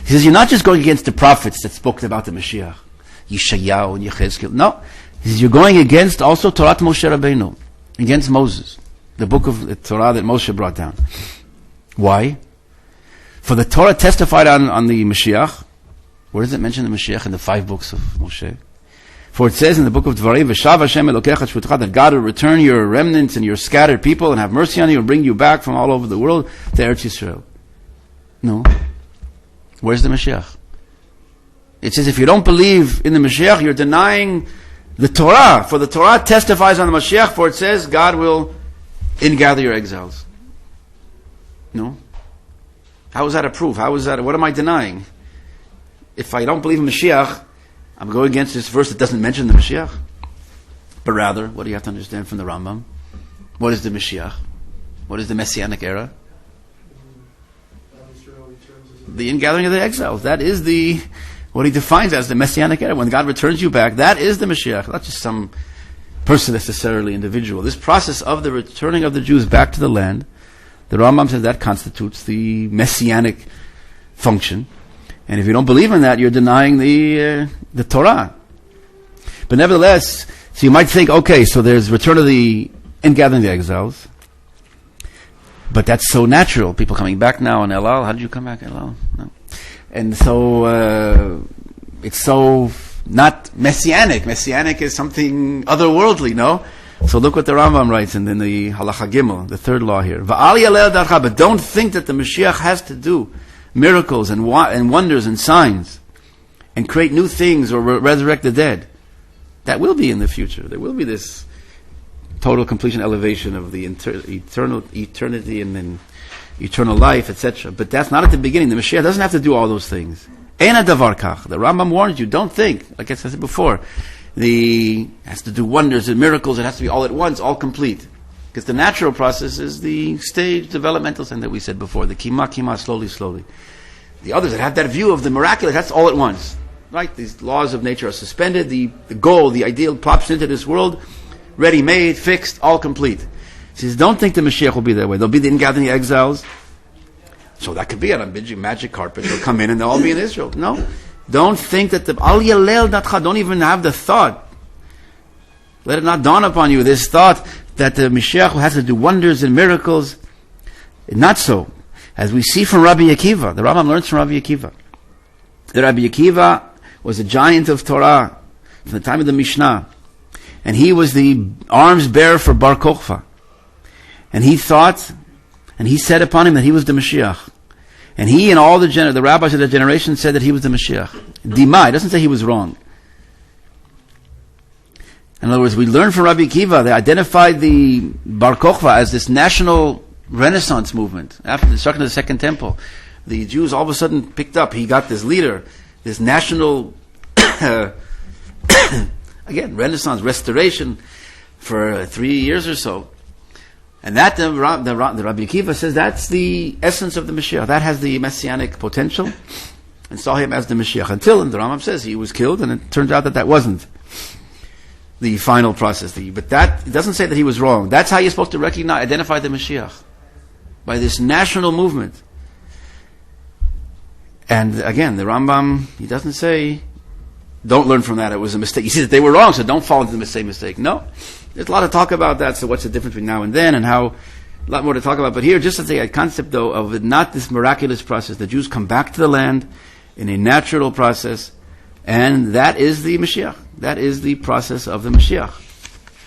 He says, you're not just going against the prophets that spoke about the Mashiach, Yeshayahu and Yechezkel. No. He says, you're going against also Torah Moshe Rabbeinu, against Moses, the book of the Torah that Moshe brought down. Why? For the Torah testified on the Mashiach. Where does it mention the Mashiach in the 5 books of Moshe? For it says in the book of Dvarim, V'shav Hashem Elokecha Shvutcha, that God will return your remnants and your scattered people and have mercy on you and bring you back from all over the world to Eretz Yisrael. No. Where's the Mashiach? It says if you don't believe in the Mashiach, you're denying the Torah. For the Torah testifies on the Mashiach, for it says God will ingather your exiles. No. How is that a proof? How is that? What am I denying? If I don't believe in Mashiach, I'm going against this verse that doesn't mention the Mashiach. But rather, what do you have to understand from the Rambam? What is the Mashiach? What is the Messianic era? The ingathering of the exiles. That is what he defines as the Messianic era. When God returns you back, that is the Mashiach. Not just some person necessarily individual. This process of the returning of the Jews back to the land, the Rambam says that constitutes the Messianic function. And if you don't believe in that, you're denying the Torah. But nevertheless, so you might think, okay, so there's return of the ingathering the exiles. But that's so natural. People coming back now in Elul. How did you come back in Elul? No. And so it's so not messianic. Messianic is something otherworldly, no? So look what the Rambam writes in the Halacha Gimel, the 3rd law here. But don't think that the Mashiach has to do miracles and wonders and signs and create new things or resurrect the dead. That will be in the future. There will be this total completion elevation of the eternity and then eternal life, etc. But that's not at the beginning. The Mashiach doesn't have to do all those things. Eina davar kach. The Rambam warns you, don't think, like I said before, it has to do wonders and miracles, it has to be all at once, all complete. Because the natural process is the stage, developmental thing that we said before, the kima, slowly. The others that have that view of the miraculous, that's all at once. Right? These laws of nature are suspended, the goal, the ideal pops into this world, ready-made, fixed, all complete. He says, don't think the Mashiach will be that way. They'll be the ingathering exiles. So that could be on a big magic carpet. They'll come in and they'll all be in Israel. No. Don't think that don't even have the thought. Let it not dawn upon you, this thought that the Mashiach has to do wonders and miracles. Not so. As we see from Rabbi Akiva, the Rambam learns from Rabbi Akiva. That Rabbi Akiva was a giant of Torah from the time of the Mishnah. And he was the arms bearer for Bar Kokhba. And he thought, and he said upon him that he was the Mashiach. And he and all the rabbis of that generation said that he was the Mashiach. Dima, it doesn't say he was wrong. In other words, we learn from Rabbi Akiva, they identified the Bar Kokhba as this national Renaissance movement. After the destruction of the Second Temple, the Jews all of a sudden picked up. He got this leader, this national, again, Renaissance, restoration for 3 years or so. And that, the Rabbi Akiva says, that's the essence of the Mashiach. That has the messianic potential, and saw him as the Mashiach. Until, and the Rambam says, he was killed, and it turns out that wasn't the final process. But that, it doesn't say that he was wrong. That's how you're supposed to identify the Mashiach. By this national movement. And again, the Rambam, he doesn't say, don't learn from that, it was a mistake. You see that they were wrong, so don't fall into the same mistake. No. There's a lot of talk about that, so what's the difference between now and then, and how, a lot more to talk about. But here, just as a concept, though, of not this miraculous process. The Jews come back to the land in a natural process, and that is the Mashiach. That is the process of the Mashiach.